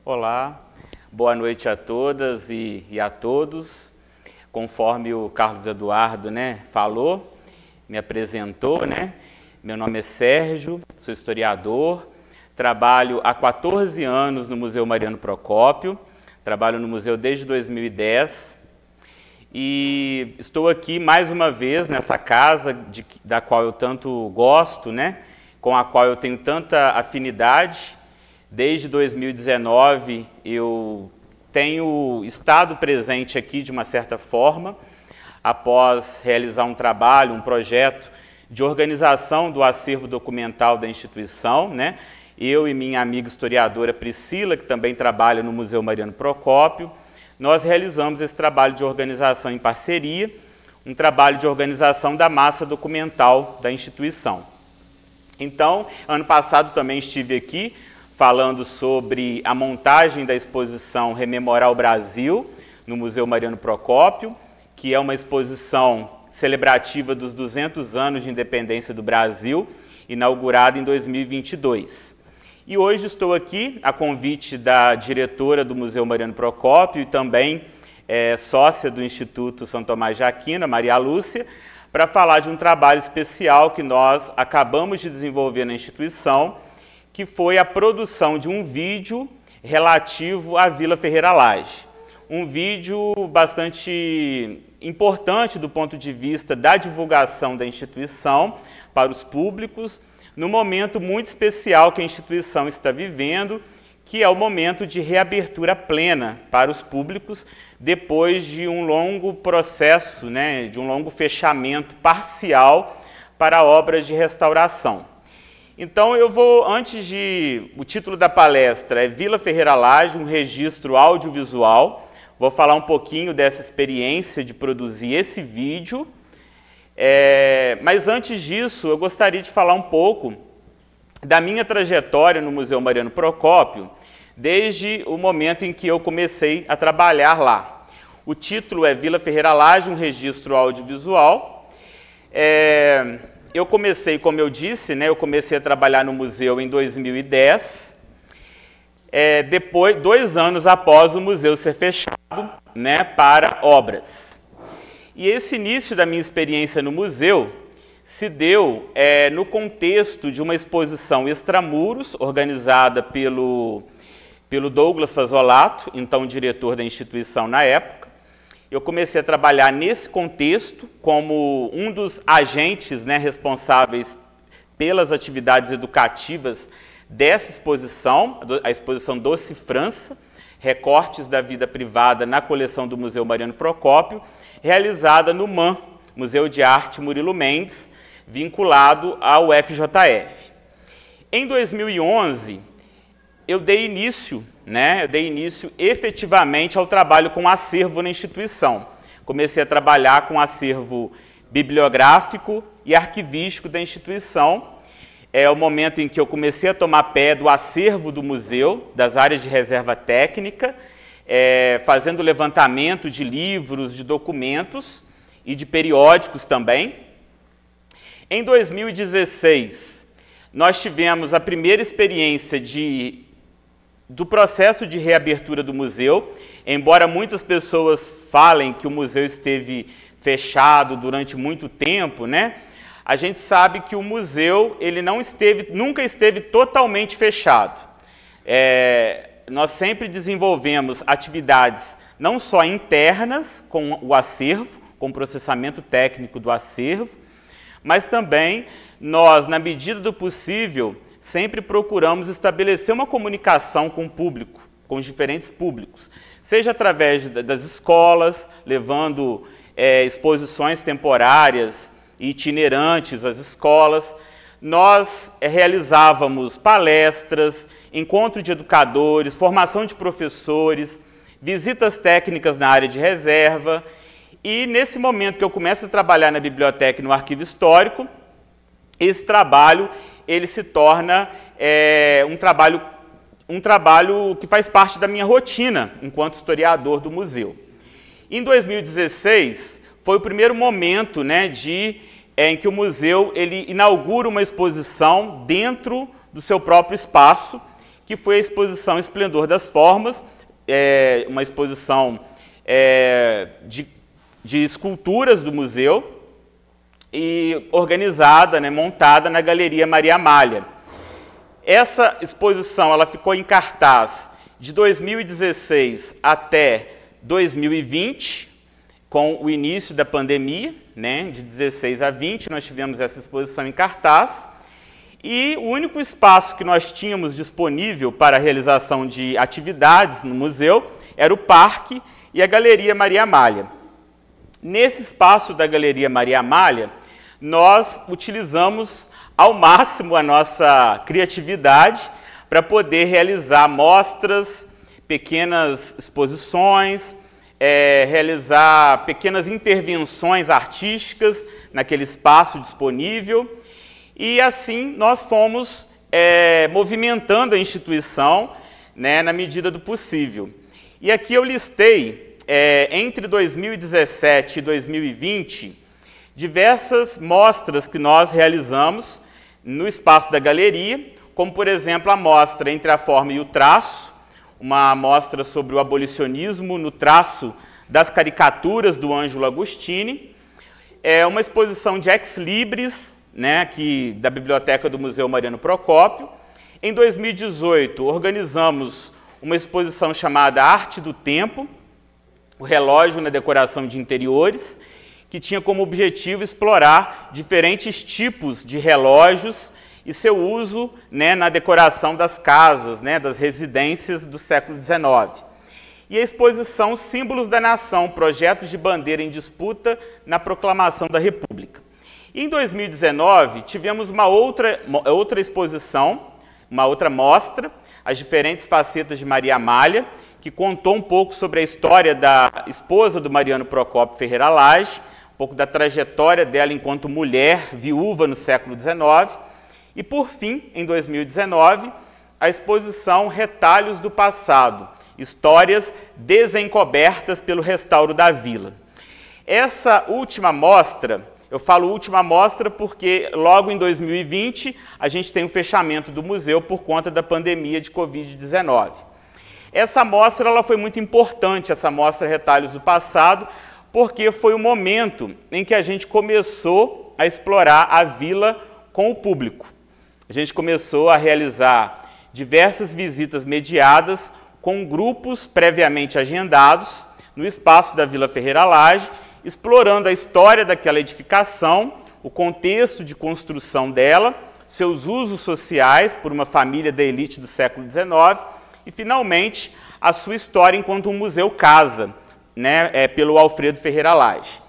Olá, boa noite a todas e a todos. Conforme o Carlos Eduardo, falou, me apresentou, Meu nome é Sérgio, sou historiador, trabalho há 14 anos no Museu Mariano Procópio, trabalho no museu desde 2010 e estou aqui mais uma vez nessa casa da qual eu tanto gosto, com a qual eu tenho tanta afinidade. Desde 2019 eu tenho estado presente aqui de uma certa forma, após realizar um trabalho, um projeto de organização do acervo documental da instituição, Eu e minha amiga historiadora Priscila, que também trabalha no Museu Mariano Procópio, nós realizamos esse trabalho de organização em parceria, um trabalho de organização da massa documental da instituição. Então, ano passado também estive aqui falando sobre a montagem da exposição Rememorar o Brasil, no Museu Mariano Procópio, que é uma exposição celebrativa dos 200 anos de independência do Brasil, inaugurada em 2022. E hoje estou aqui a convite da diretora do Museu Mariano Procópio e também sócia do Instituto São Tomás de Aquino, Maria Lúcia, para falar de um trabalho especial que nós acabamos de desenvolver na instituição, que foi a produção de um vídeo relativo à Vila Ferreira Lage. Um vídeo bastante importante do ponto de vista da divulgação da instituição para os públicos, num momento muito especial que a instituição está vivendo, que é o momento de reabertura plena para os públicos, depois de um longo processo, de um longo fechamento parcial para obras de restauração. Então o título da palestra é Vila Ferreira Lage, um registro audiovisual. Vou falar um pouquinho dessa experiência de produzir esse vídeo, mas antes disso eu gostaria de falar um pouco da minha trajetória no Museu Mariano Procópio, desde o momento em que eu comecei a trabalhar lá. O título é Vila Ferreira Lage, um registro audiovisual. Eu comecei, como eu disse, eu comecei a trabalhar no museu em 2010, depois, 2 anos após o museu ser fechado para obras. E esse início da minha experiência no museu se deu no contexto de uma exposição extramuros, organizada pelo Douglas Fazolato, então diretor da instituição na época. Eu comecei a trabalhar nesse contexto como um dos agentes responsáveis pelas atividades educativas dessa exposição, a exposição Doce França, recortes da vida privada na coleção do Museu Mariano Procópio, realizada no MAM, Museu de Arte Murilo Mendes, vinculado ao FJF. Em 2011, eu dei início efetivamente ao trabalho com acervo na instituição. Comecei a trabalhar com acervo bibliográfico e arquivístico da instituição. É o momento em que eu comecei a tomar pé do acervo do museu, das áreas de reserva técnica, fazendo levantamento de livros, de documentos e de periódicos também. Em 2016, nós tivemos a primeira experiência do processo de reabertura do museu. Embora muitas pessoas falem que o museu esteve fechado durante muito tempo, a gente sabe que o museu nunca esteve totalmente fechado. Nós sempre desenvolvemos atividades não só internas com o acervo, com o processamento técnico do acervo, mas também nós, na medida do possível, sempre procuramos estabelecer uma comunicação com o público, com os diferentes públicos, seja através das escolas, levando exposições temporárias e itinerantes às escolas. Nós realizávamos palestras, encontro de educadores, formação de professores, visitas técnicas na área de reserva. E nesse momento que eu começo a trabalhar na biblioteca e no arquivo histórico, esse trabalho ele se torna um trabalho que faz parte da minha rotina enquanto historiador do museu. Em 2016, foi o primeiro momento em que o museu ele inaugura uma exposição dentro do seu próprio espaço, que foi a exposição Esplendor das Formas, uma exposição de esculturas do museu e organizada, né, montada na Galeria Maria Amália. Essa exposição ela ficou em cartaz de 2016 até 2020, com o início da pandemia, né, de 16 a 20, nós tivemos essa exposição em cartaz, e o único espaço que nós tínhamos disponível para a realização de atividades no museu era o parque e a Galeria Maria Amália. Nesse espaço da Galeria Maria Amália, nós utilizamos ao máximo a nossa criatividade para poder realizar mostras, pequenas exposições, realizar pequenas intervenções artísticas naquele espaço disponível, e assim nós fomos movimentando a instituição, né, na medida do possível. E aqui eu listei, entre 2017 e 2020, diversas mostras que nós realizamos no espaço da galeria, como por exemplo a mostra Entre a Forma e o Traço, uma mostra sobre o abolicionismo no traço das caricaturas do Ângelo Agostini, uma exposição de ex libris, né, aqui da Biblioteca do Museu Mariano Procópio. Em 2018, organizamos uma exposição chamada Arte do Tempo, o relógio na decoração de interiores, que tinha como objetivo explorar diferentes tipos de relógios e seu uso, né, na decoração das casas, né, das residências do século XIX. E a exposição Símbolos da Nação, projetos de bandeira em disputa na proclamação da República. Em 2019, tivemos uma outra exposição, uma outra mostra, as diferentes facetas de Maria Amália, que contou um pouco sobre a história da esposa do Mariano Procópio Ferreira Lage, um pouco da trajetória dela enquanto mulher viúva no século XIX. E, por fim, em 2019, a exposição Retalhos do Passado, histórias desencobertas pelo restauro da vila. Essa última mostra, eu falo última mostra porque logo em 2020 a gente tem o fechamento do museu por conta da pandemia de Covid-19. Essa mostra ela foi muito importante, essa mostra Retalhos do Passado, porque foi o momento em que a gente começou a explorar a vila com o público. A gente começou a realizar diversas visitas mediadas com grupos previamente agendados no espaço da Vila Ferreira Lage, explorando a história daquela edificação, o contexto de construção dela, seus usos sociais por uma família da elite do século XIX e, finalmente, a sua história enquanto um museu-casa, né, pelo Alfredo Ferreira Lage.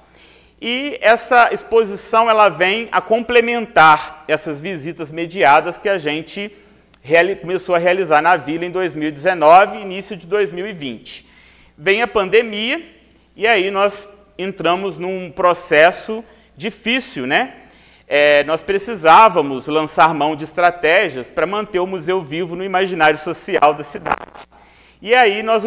E essa exposição ela vem a complementar essas visitas mediadas que a gente começou a realizar na vila em 2019 e início de 2020. Vem a pandemia e aí nós entramos num processo difícil, né? Nós precisávamos lançar mão de estratégias para manter o museu vivo no imaginário social da cidade. E aí nós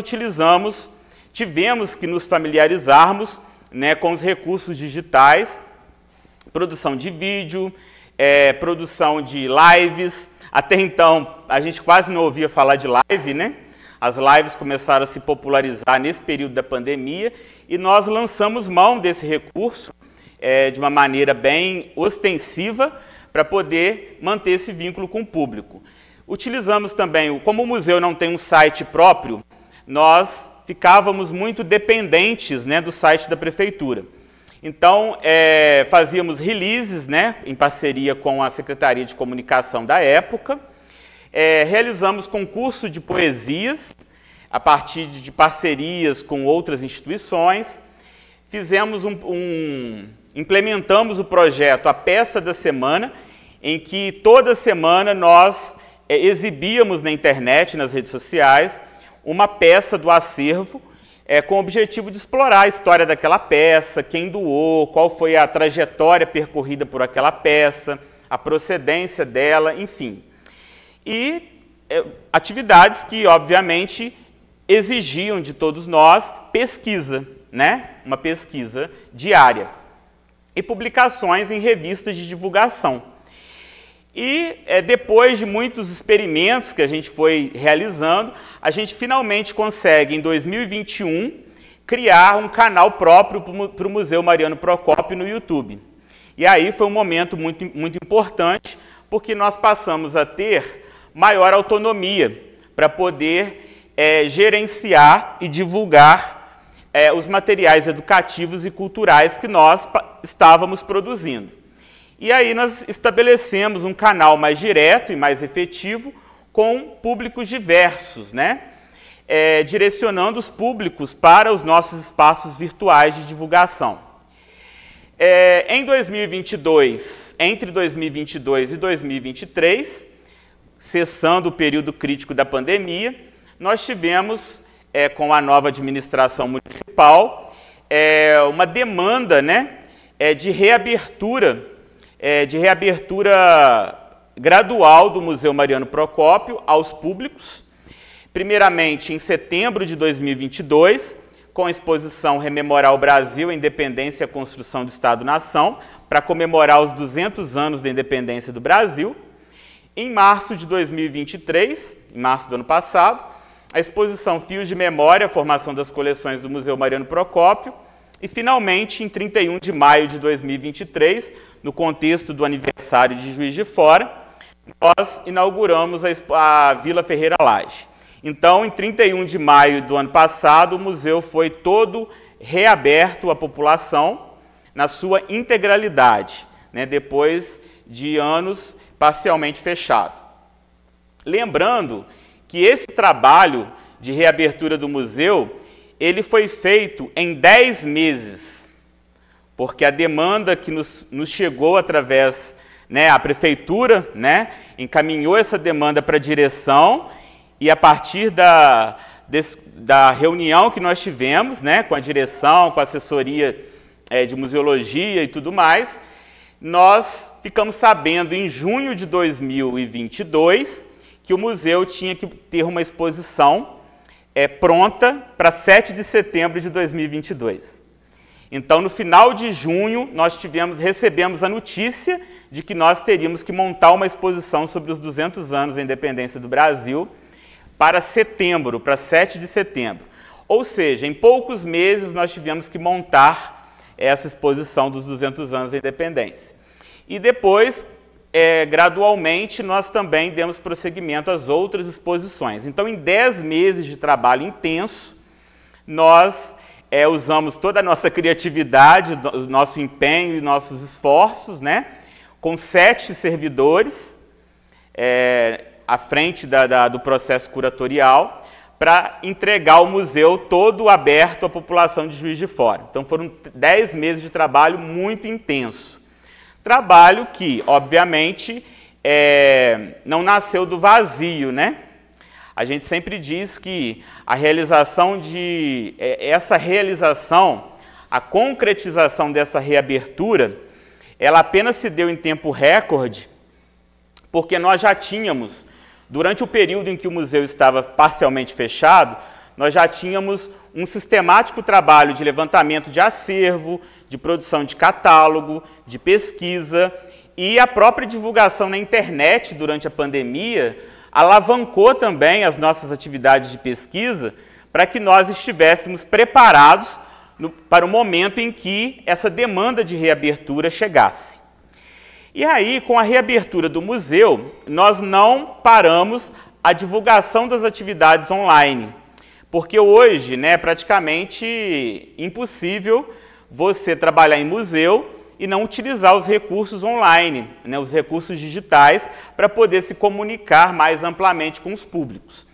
tivemos que nos familiarizarmos, né, com os recursos digitais, produção de vídeo, produção de lives. Até então, a gente quase não ouvia falar de live, né? As lives começaram a se popularizar nesse período da pandemia e nós lançamos mão desse recurso de uma maneira bem ostensiva para poder manter esse vínculo com o público. Utilizamos também, como o museu não tem um site próprio, nós ficávamos muito dependentes, né, do site da prefeitura. Então, fazíamos releases, né, em parceria com a Secretaria de Comunicação da época, realizamos concurso de poesias a partir de parcerias com outras instituições, implementamos o projeto A Peça da Semana, em que toda semana nós exibíamos na internet, nas redes sociais, uma peça do acervo com o objetivo de explorar a história daquela peça, quem doou, qual foi a trajetória percorrida por aquela peça, a procedência dela, enfim. E atividades que, obviamente, exigiam de todos nós pesquisa, né? Uma pesquisa diária. E publicações em revistas de divulgação. E depois de muitos experimentos que a gente foi realizando, a gente finalmente consegue, em 2021, criar um canal próprio para o Museu Mariano Procópio no YouTube. E aí foi um momento muito importante, porque nós passamos a ter maior autonomia para poder gerenciar e divulgar os materiais educativos e culturais que nós estávamos produzindo. E aí nós estabelecemos um canal mais direto e mais efetivo com públicos diversos, né? Direcionando os públicos para os nossos espaços virtuais de divulgação. Em 2022, entre 2022 e 2023, cessando o período crítico da pandemia, nós tivemos, com a nova administração municipal, uma demanda, né, de reabertura gradual do Museu Mariano Procópio aos públicos, primeiramente em setembro de 2022, com a exposição Rememorar o Brasil, a Independência e a Construção do Estado-Nação, para comemorar os 200 anos da independência do Brasil. Em março de 2023, em março do ano passado, a exposição Fios de Memória, a formação das coleções do Museu Mariano Procópio, e finalmente, em 31 de maio de 2023, no contexto do aniversário de Juiz de Fora, nós inauguramos a Vila Ferreira Lage. Então, em 31 de maio do ano passado, o museu foi todo reaberto à população na sua integralidade, né, depois de anos parcialmente fechado. Lembrando que esse trabalho de reabertura do museu, ele foi feito em 10 meses, porque a demanda que nos chegou através, né, a prefeitura, né, encaminhou essa demanda para a direção, e a partir da reunião que nós tivemos, né, com a direção, com a assessoria de museologia e tudo mais, nós ficamos sabendo em junho de 2022 que o museu tinha que ter uma exposição pronta para 7 de setembro de 2022. Então, no final de junho, nós recebemos a notícia de que nós teríamos que montar uma exposição sobre os 200 anos da independência do Brasil para setembro, para 7 de setembro. Ou seja, em poucos meses nós tivemos que montar essa exposição dos 200 anos da independência. E depois, gradualmente, nós também demos prosseguimento às outras exposições. Então, em 10 meses de trabalho intenso, nós usamos toda a nossa criatividade, o nosso empenho e nossos esforços, né, com 7 servidores à frente do processo curatorial, para entregar o museu todo aberto à população de Juiz de Fora. Então, foram 10 meses de trabalho muito intenso. Trabalho que, obviamente, não nasceu do vazio, né? A gente sempre diz que essa realização, a concretização dessa reabertura, ela apenas se deu em tempo recorde, porque nós já tínhamos, durante o período em que o museu estava parcialmente fechado, nós já tínhamos um sistemático trabalho de levantamento de acervo, de produção de catálogo, de pesquisa, e a própria divulgação na internet durante a pandemia alavancou também as nossas atividades de pesquisa para que nós estivéssemos preparados para o momento em que essa demanda de reabertura chegasse. E aí, com a reabertura do museu, nós não paramos a divulgação das atividades online, porque hoje, né, é praticamente impossível você trabalhar em museu e não utilizar os recursos online, né, os recursos digitais, para poder se comunicar mais amplamente com os públicos.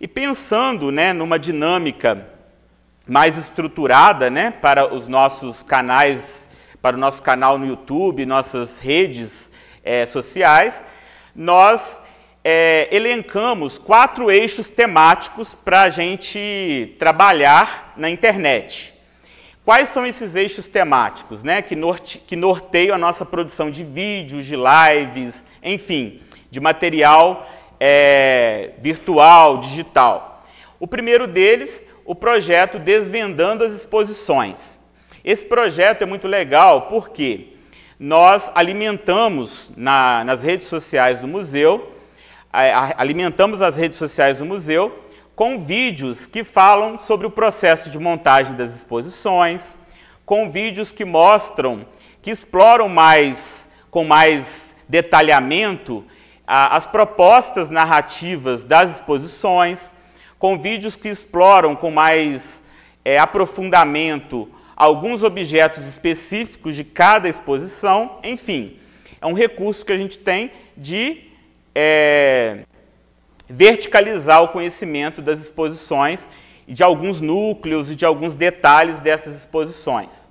E pensando, né, numa dinâmica mais estruturada, né, para os nossos canais, para o nosso canal no YouTube, nossas redes sociais, nós elencamos 4 eixos temáticos para a gente trabalhar na internet. Quais são esses eixos temáticos, né, que norteiam a nossa produção de vídeos, de lives, enfim, de material virtual, digital? O primeiro deles, o projeto Desvendando as Exposições. Esse projeto é muito legal porque nós alimentamos nas redes sociais do museu, com vídeos que falam sobre o processo de montagem das exposições, com vídeos que mostram, que exploram com mais detalhamento as propostas narrativas das exposições, com vídeos que exploram com mais aprofundamento alguns objetos específicos de cada exposição. Enfim, é um recurso que a gente tem de verticalizar o conhecimento das exposições e de alguns núcleos e de alguns detalhes dessas exposições,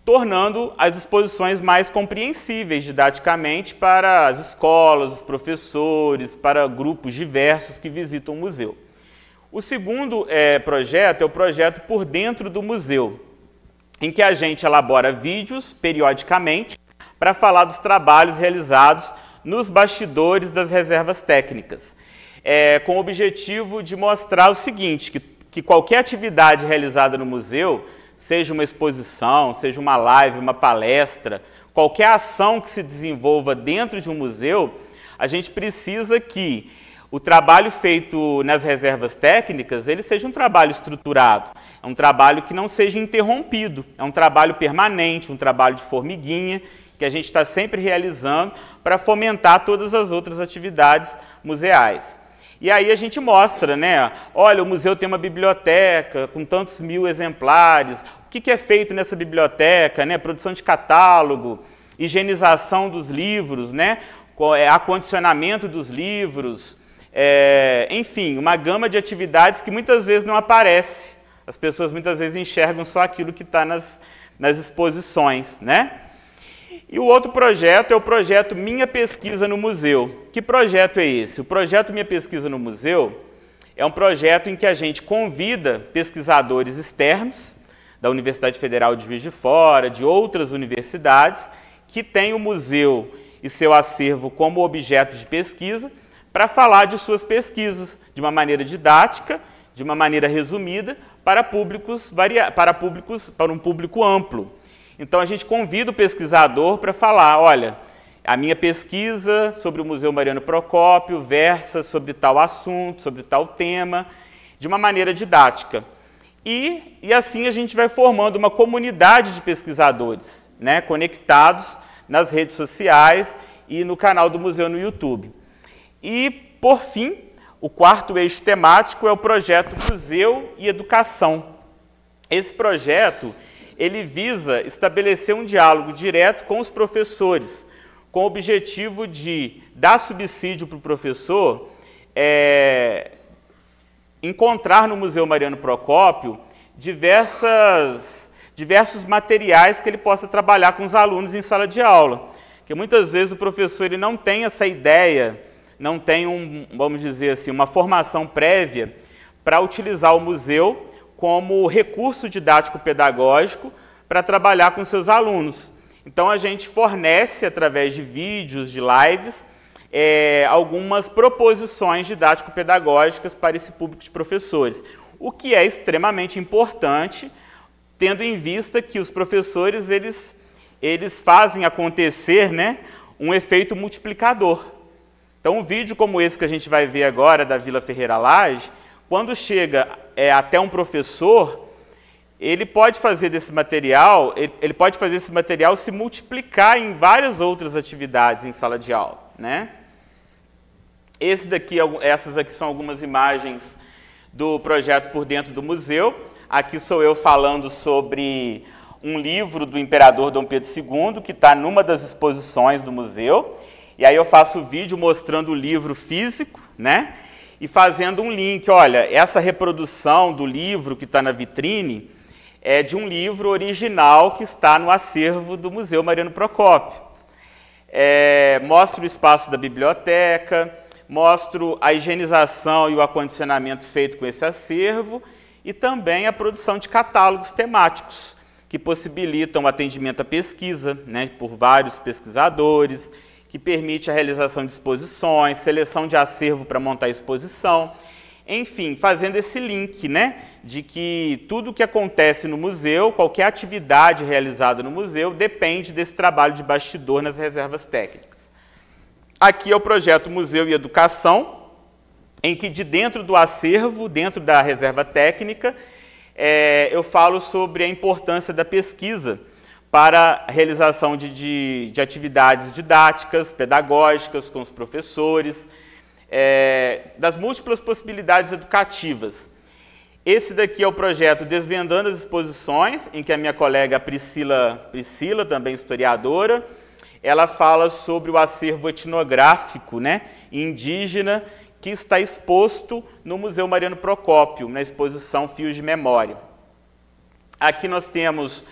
tornando as exposições mais compreensíveis didaticamente para as escolas, os professores, para grupos diversos que visitam o museu. O segundo projeto é o projeto Por Dentro do Museu, em que a gente elabora vídeos periodicamente para falar dos trabalhos realizados nos bastidores das reservas técnicas, com o objetivo de mostrar o seguinte, que qualquer atividade realizada no museu, seja uma exposição, seja uma live, uma palestra, qualquer ação que se desenvolva dentro de um museu, a gente precisa que o trabalho feito nas reservas técnicas, ele seja um trabalho estruturado, é um trabalho que não seja interrompido, é um trabalho permanente, um trabalho de formiguinha, que a gente está sempre realizando para fomentar todas as outras atividades museais. E aí a gente mostra, né? Olha, o museu tem uma biblioteca com tantos mil exemplares, o que é feito nessa biblioteca, né? Produção de catálogo, higienização dos livros, né? Acondicionamento dos livros, enfim, uma gama de atividades que muitas vezes não aparece. As pessoas muitas vezes enxergam só aquilo que está nas exposições, né? E o outro projeto é o projeto Minha Pesquisa no Museu. Que projeto é esse? O projeto Minha Pesquisa no Museu é um projeto em que a gente convida pesquisadores externos, da Universidade Federal de Juiz de Fora, de outras universidades, que têm o museu e seu acervo como objeto de pesquisa, para falar de suas pesquisas de uma maneira didática, de uma maneira resumida, para um público amplo. Então a gente convida o pesquisador para falar, olha, a minha pesquisa sobre o Museu Mariano Procópio versa sobre tal assunto, sobre tal tema, de uma maneira didática. E assim a gente vai formando uma comunidade de pesquisadores, né, conectados nas redes sociais e no canal do museu no YouTube. E, por fim, o quarto eixo temático é o projeto Museu e Educação. Esse projeto ele visa estabelecer um diálogo direto com os professores, com o objetivo de dar subsídio para o professor encontrar no Museu Mariano Procópio diversos materiais que ele possa trabalhar com os alunos em sala de aula. Porque muitas vezes o professor ele não tem essa ideia, não tem, vamos dizer assim, uma formação prévia para utilizar o museu como recurso didático-pedagógico para trabalhar com seus alunos. Então, a gente fornece, através de vídeos, de lives, algumas proposições didático-pedagógicas para esse público de professores, o que é extremamente importante, tendo em vista que os professores eles fazem acontecer, né, um efeito multiplicador. Então, um vídeo como esse que a gente vai ver agora, da Vila Ferreira Lage, quando chega até um professor, ele pode fazer desse material, ele pode fazer esse material se multiplicar em várias outras atividades em sala de aula, né? Essas aqui são algumas imagens do projeto Por Dentro do Museu. Aqui sou eu falando sobre um livro do imperador Dom Pedro II, que está numa das exposições do museu. E aí eu faço o vídeo mostrando o livro físico, né? E fazendo um link, olha, essa reprodução do livro que está na vitrine é de um livro original que está no acervo do Museu Mariano Procópio. Mostro o espaço da biblioteca, mostro a higienização e o acondicionamento feito com esse acervo e também a produção de catálogos temáticos que possibilitam o atendimento à pesquisa, né, por vários pesquisadores, que permite a realização de exposições, seleção de acervo para montar a exposição. Enfim, fazendo esse link, né, de que tudo que acontece no museu, qualquer atividade realizada no museu, depende desse trabalho de bastidor nas reservas técnicas. Aqui é o projeto Museu e Educação, em que de dentro do acervo, dentro da reserva técnica, eu falo sobre a importância da pesquisa para a realização de atividades didáticas, pedagógicas com os professores, das múltiplas possibilidades educativas. Esse daqui é o projeto Desvendando as Exposições, em que a minha colega Priscila, também historiadora, ela fala sobre o acervo etnográfico, né, indígena que está exposto no Museu Mariano Procópio, na exposição Fios de Memória. Aqui nós temos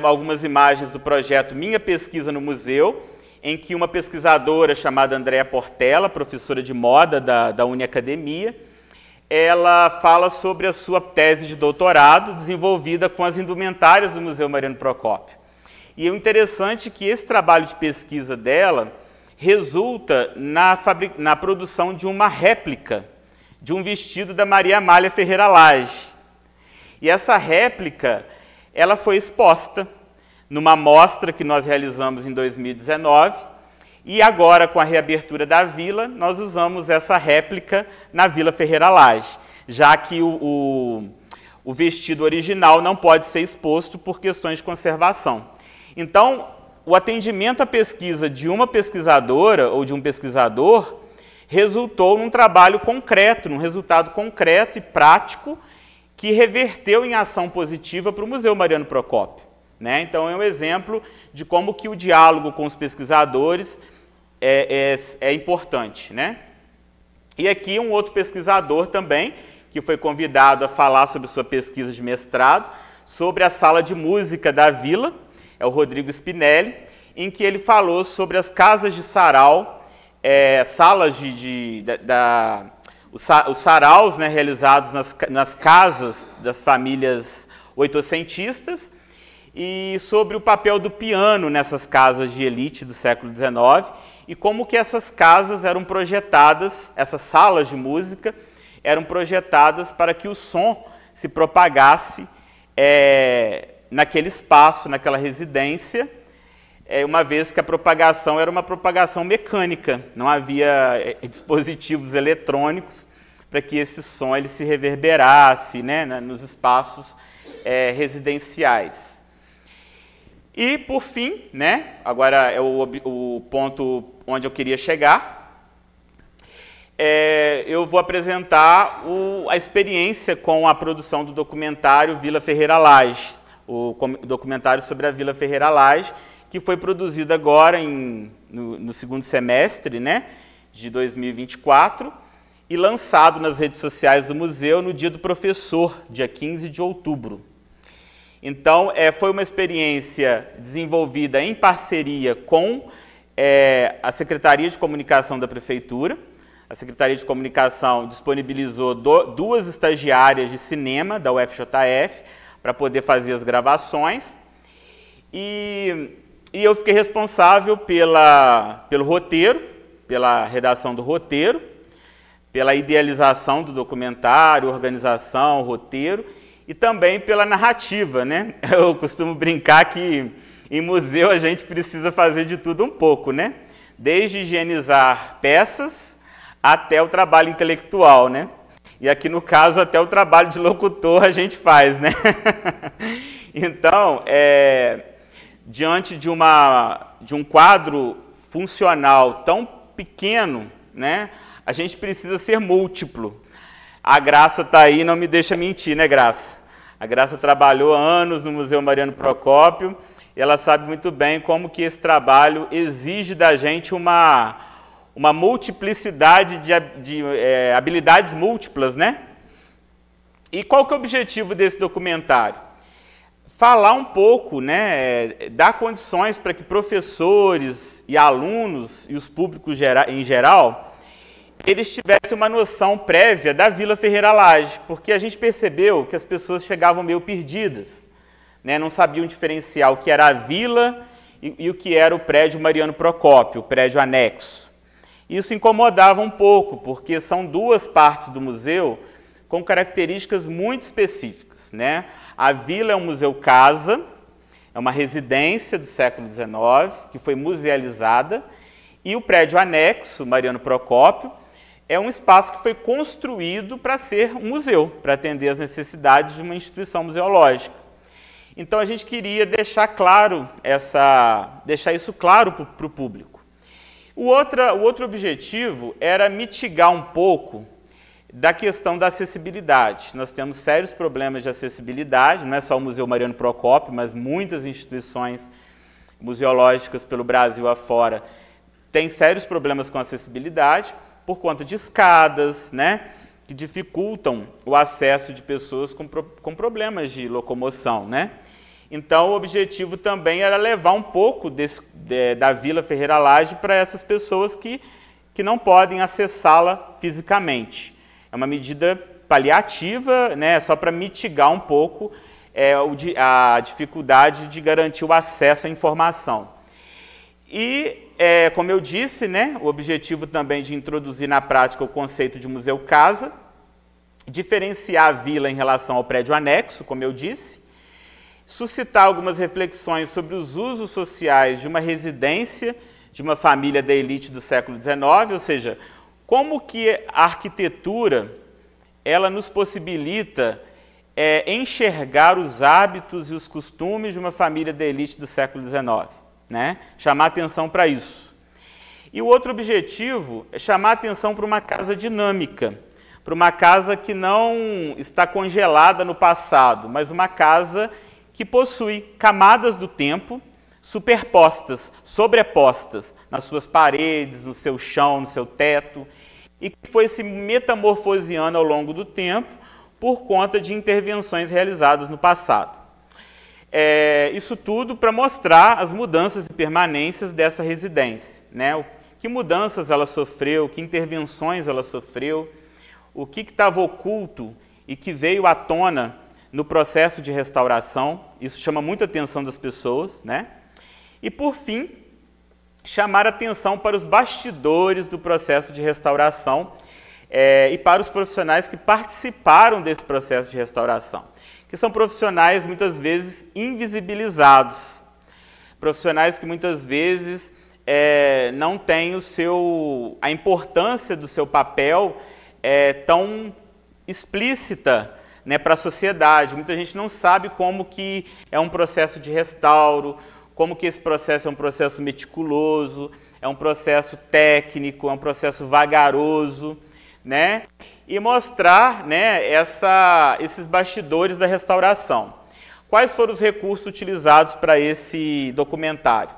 algumas imagens do projeto Minha Pesquisa no Museu, em que uma pesquisadora chamada Andréa Portela, professora de moda da Uniacademia, ela fala sobre a sua tese de doutorado desenvolvida com as indumentárias do Museu Mariano Procópio. E o interessante é que esse trabalho de pesquisa dela resulta na produção de uma réplica de um vestido da Maria Amália Ferreira Lage. E essa réplica ela foi exposta numa mostra que nós realizamos em 2019, e agora, com a reabertura da Vila, nós usamos essa réplica na Vila Ferreira Lage, já que o vestido original não pode ser exposto por questões de conservação. Então, o atendimento à pesquisa de uma pesquisadora ou de um pesquisador resultou num trabalho concreto, num resultado concreto e prático que reverteu em ação positiva para o Museu Mariano Procópio. Né? Então, é um exemplo de como que o diálogo com os pesquisadores é importante. Né? E aqui um outro pesquisador também, que foi convidado a falar sobre sua pesquisa de mestrado, sobre a sala de música da Vila, é o Rodrigo Spinelli, em que ele falou sobre as casas de sarau, salas os saraus, né, realizados nas casas das famílias oitocentistas, e sobre o papel do piano nessas casas de elite do século XIX e como que essas casas eram projetadas, essas salas de música eram projetadas para que o som se propagasse naquele espaço, naquela residência, uma vez que a propagação era uma propagação mecânica, não havia dispositivos eletrônicos para que esse som ele se reverberasse, né, nos espaços residenciais. E, por fim, né, agora é o ponto onde eu queria chegar, eu vou apresentar a experiência com a produção do documentário Vila Ferreira Lage, o documentário sobre a Vila Ferreira Lage, que foi produzido agora no segundo semestre, né, de 2024, e lançado nas redes sociais do museu no Dia do Professor, dia 15 de outubro. Então, foi uma experiência desenvolvida em parceria com a Secretaria de Comunicação da Prefeitura. A Secretaria de Comunicação disponibilizou duas estagiárias de cinema da UFJF para poder fazer as gravações. E eu fiquei responsável pelo roteiro, pela redação do roteiro, pela idealização do documentário, organização, roteiro, e também pela narrativa, né? Eu costumo brincar que em museu a gente precisa fazer de tudo um pouco, né? Desde higienizar peças até o trabalho intelectual, né? E aqui no caso até o trabalho de locutor a gente faz, né? Então, diante de um quadro funcional tão pequeno, né? A gente precisa ser múltiplo. A Graça está aí, não me deixa mentir, né, Graça? A Graça trabalhou anos no Museu Mariano Procópio e ela sabe muito bem como que esse trabalho exige da gente uma multiplicidade de habilidades múltiplas, né? E qual que é o objetivo desse documentário? Falar um pouco, né, dar condições para que professores e alunos e os públicos em geral eles tivessem uma noção prévia da Vila Ferreira Lage, porque a gente percebeu que as pessoas chegavam meio perdidas, né? Não sabiam diferenciar o que era a vila e o que era o prédio Mariano Procópio, o prédio anexo. Isso incomodava um pouco, porque são duas partes do museu com características muito específicas, né? A vila é um museu-casa, é uma residência do século XIX, que foi musealizada, e o prédio anexo, Mariano Procópio, é um espaço que foi construído para ser um museu, para atender às necessidades de uma instituição museológica. Então a gente queria deixar isso claro para o público. O outro objetivo era mitigar um pouco da questão da acessibilidade. Nós temos sérios problemas de acessibilidade, não é só o Museu Mariano Procópio, mas muitas instituições museológicas pelo Brasil afora têm sérios problemas com acessibilidade por conta de escadas, né, que dificultam o acesso de pessoas com problemas de locomoção, né? Então, o objetivo também era levar um pouco da Vila Ferreira Lage para essas pessoas que não podem acessá-la fisicamente. É uma medida paliativa, né, só para mitigar um pouco a dificuldade de garantir o acesso à informação. E, como eu disse, né, o objetivo também de introduzir na prática o conceito de museu-casa, diferenciar a vila em relação ao prédio anexo, como eu disse, suscitar algumas reflexões sobre os usos sociais de uma residência de uma família da elite do século XIX, ou seja, como que a arquitetura ela nos possibilita enxergar os hábitos e os costumes de uma família da elite do século XIX, né? Chamar atenção para isso. E o outro objetivo é chamar atenção para uma casa dinâmica, para uma casa que não está congelada no passado, mas uma casa que possui camadas do tempo superpostas, sobrepostas nas suas paredes, no seu chão, no seu teto, e que foi se metamorfoseando ao longo do tempo por conta de intervenções realizadas no passado. Isso tudo para mostrar as mudanças e permanências dessa residência, né? Que mudanças ela sofreu, que intervenções ela sofreu, o que estava oculto e que veio à tona no processo de restauração. Isso chama muita atenção das pessoas, né? E, por fim, chamar atenção para os bastidores do processo de restauração e para os profissionais que participaram desse processo de restauração, que são profissionais muitas vezes invisibilizados, profissionais que muitas vezes não têm a importância do seu papel tão explícita, né, para a sociedade. Muita gente não sabe como que é um processo de restauro, como que esse processo é um processo meticuloso, é um processo técnico, é um processo vagaroso, né? E mostrar, né, esses bastidores da restauração. Quais foram os recursos utilizados para esse documentário?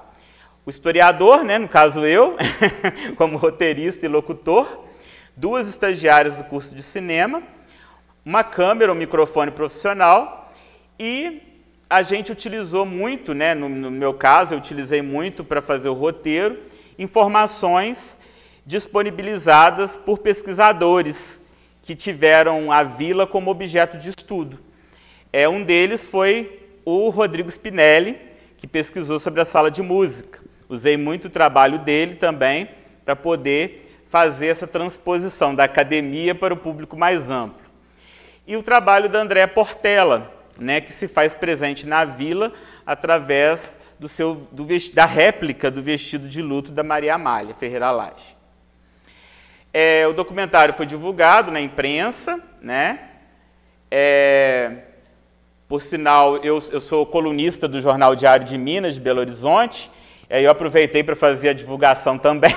O historiador, né, no caso eu, como roteirista e locutor, 2 estagiárias do curso de cinema, uma câmera, um microfone profissional, e a gente utilizou muito, né, no meu caso, eu utilizei muito para fazer o roteiro, informações disponibilizadas por pesquisadores que tiveram a vila como objeto de estudo. Um deles foi o Rodrigo Spinelli, que pesquisou sobre a sala de música. Usei muito o trabalho dele também para poder fazer essa transposição da academia para o público mais amplo. E o trabalho da Andréa Portela, né, que se faz presente na vila através da réplica do vestido de luto da Maria Amália Ferreira Lage. O documentário foi divulgado na imprensa, né? Por sinal, eu sou colunista do Jornal Diário de Minas, de Belo Horizonte, e aí eu aproveitei para fazer a divulgação também,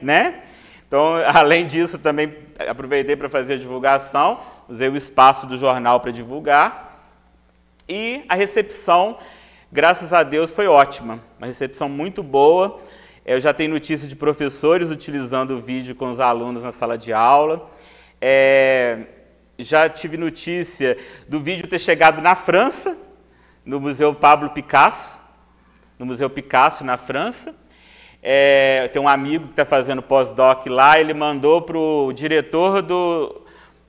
né? Então, além disso, também aproveitei para fazer a divulgação, usei o espaço do jornal para divulgar, e a recepção, graças a Deus, foi ótima, uma recepção muito boa. Eu já tenho notícia de professores utilizando o vídeo com os alunos na sala de aula, já tive notícia do vídeo ter chegado na França, no Museu Pablo Picasso, no Museu Picasso na França. Tem um amigo que está fazendo pós-doc lá, ele mandou para o diretor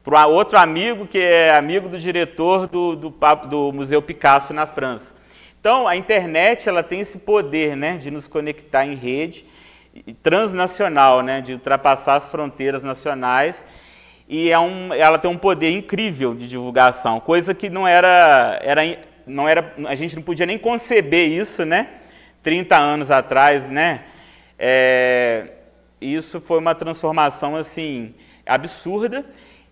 para outro amigo que é amigo do diretor do Museu Picasso na França. Então, a internet ela tem esse poder, né, de nos conectar em rede, transnacional, né, de ultrapassar as fronteiras nacionais, e ela tem um poder incrível de divulgação, coisa que a gente não podia nem conceber isso, né, 30 anos atrás, né, isso foi uma transformação assim absurda,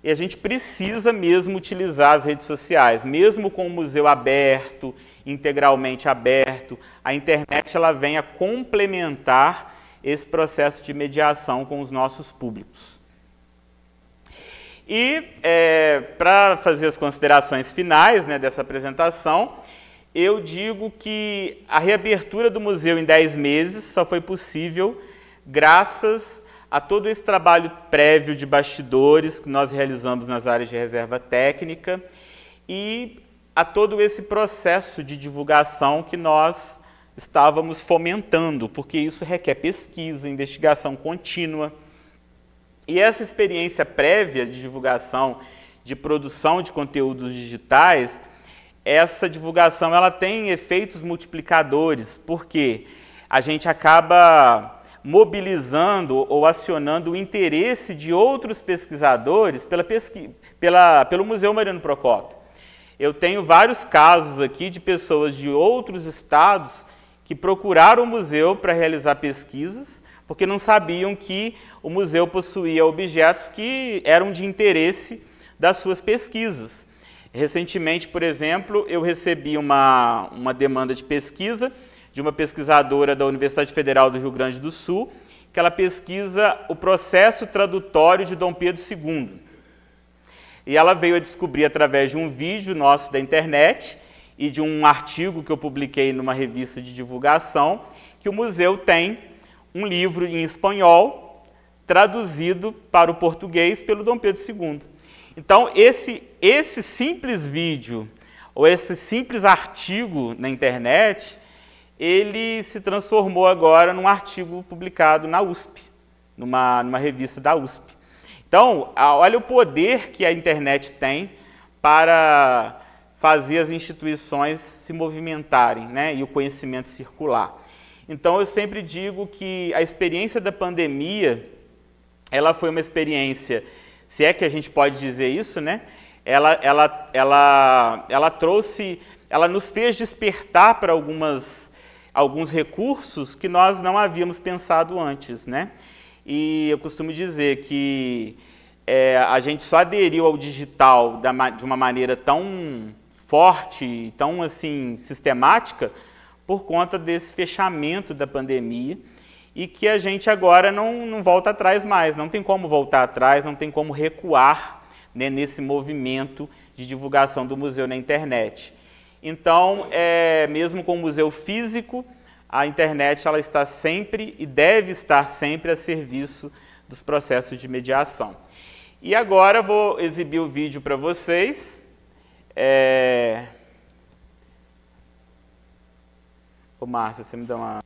e a gente precisa mesmo utilizar as redes sociais, mesmo com o museu aberto, integralmente aberto, a internet ela vem a complementar esse processo de mediação com os nossos públicos. E para fazer as considerações finais, né, dessa apresentação, eu digo que a reabertura do museu em 10 meses só foi possível graças a todo esse trabalho prévio de bastidores que nós realizamos nas áreas de reserva técnica e a todo esse processo de divulgação que nós estávamos fomentando, porque isso requer pesquisa, investigação contínua. E essa experiência prévia de divulgação, de produção de conteúdos digitais, essa divulgação ela tem efeitos multiplicadores, porque a gente acaba mobilizando ou acionando o interesse de outros pesquisadores pelo Museu Mariano Procópio. Eu tenho vários casos aqui de pessoas de outros estados que procuraram o museu para realizar pesquisas, porque não sabiam que o museu possuía objetos que eram de interesse das suas pesquisas. Recentemente, por exemplo, eu recebi uma demanda de pesquisa de uma pesquisadora da Universidade Federal do Rio Grande do Sul, que ela pesquisa o processo tradutório de Dom Pedro II. E ela veio a descobrir, através de um vídeo nosso da internet e de um artigo que eu publiquei numa revista de divulgação, que o museu tem um livro em espanhol traduzido para o português pelo Dom Pedro II. Então, esse simples vídeo, ou esse simples artigo na internet, ele se transformou agora num artigo publicado na USP, numa revista da USP. Então, olha o poder que a internet tem para fazer as instituições se movimentarem, né, e o conhecimento circular. Então, eu sempre digo que a experiência da pandemia, ela foi uma experiência, se é que a gente pode dizer isso, né, ela trouxe, ela nos fez despertar para alguns recursos que nós não havíamos pensado antes, né? E eu costumo dizer que a gente só aderiu ao digital de uma maneira tão forte, tão assim sistemática, por conta desse fechamento da pandemia, e que a gente agora não volta atrás mais, não tem como voltar atrás, não tem como recuar, né, nesse movimento de divulgação do museu na internet. Então, mesmo com o museu físico, a internet ela está sempre e deve estar sempre a serviço dos processos de mediação. E agora eu vou exibir o vídeo para vocês. Ô Márcia, você me dá uma...